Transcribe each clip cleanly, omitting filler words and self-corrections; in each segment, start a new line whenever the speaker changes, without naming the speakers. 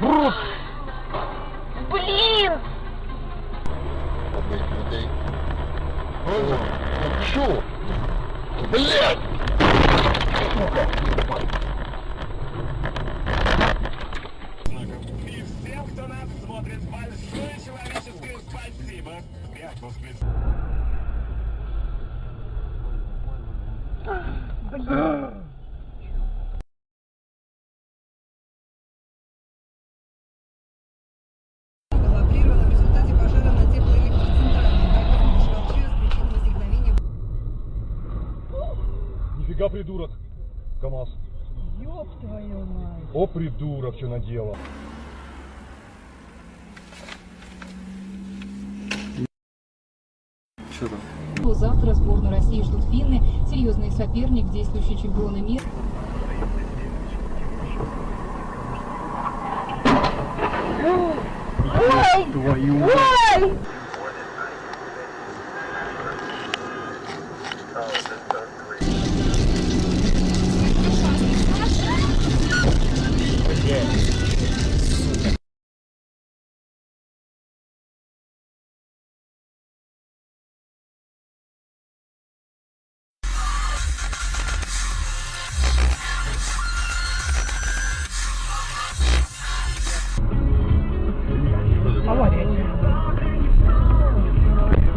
Брут!
Блин!
Чё? Блядь! Сука!
И всем, кто нас смотрит, большое человеческое спасибо.
Эвакуирована в результате пожара на теплоэлектроцентральной. Военный швалчуя с причин возникновения.
Нифига придурок, КамАЗ.
Ёб твою мать.
О, придурок, что наделал.
Что там?
Завтра сборную России ждут финны, серьезный соперник, действующий чемпионы мира.
Твою мать!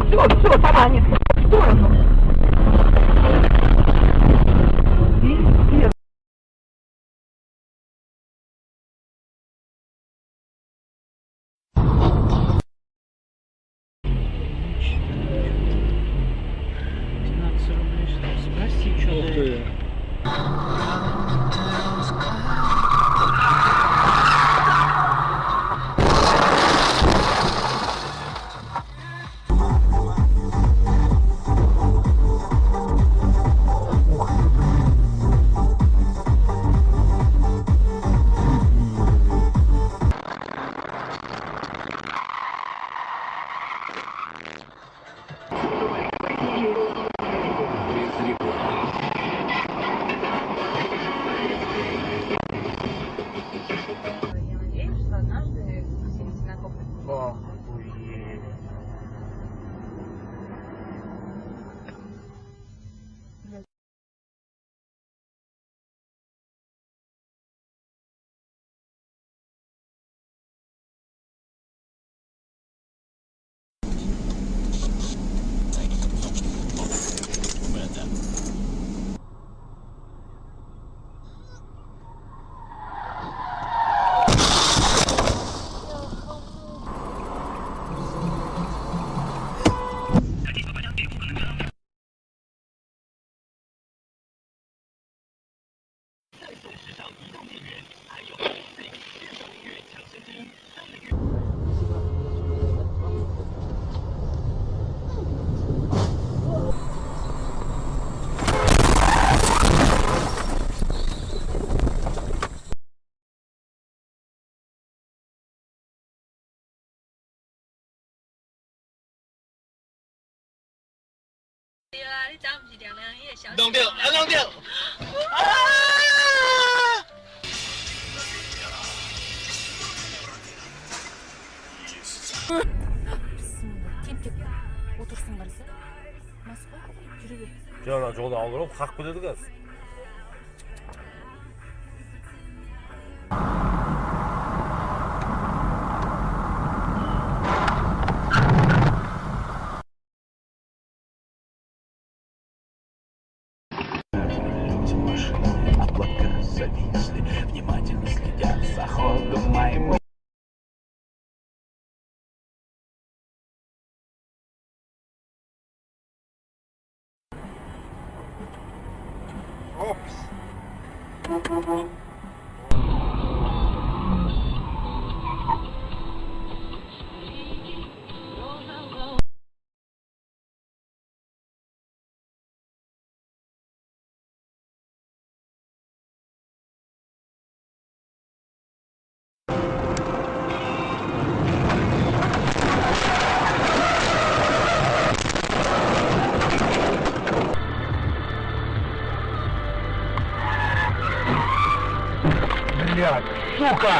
Все, таранит в сторону. Пиздец.
Спроси, что ты.
Я надеюсь, что однажды все накопят.
Охуеть.
弄掉，弄掉！Отырсыңдар.
Мас па? Жүре бер.
Жаңа жолда алып қақып кетеді қазір.
Облака зависли, внимательно следят за ходом моим.
Опс. Блядь, сука!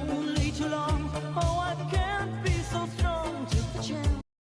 lonely too long. Oh, I can't be so strong.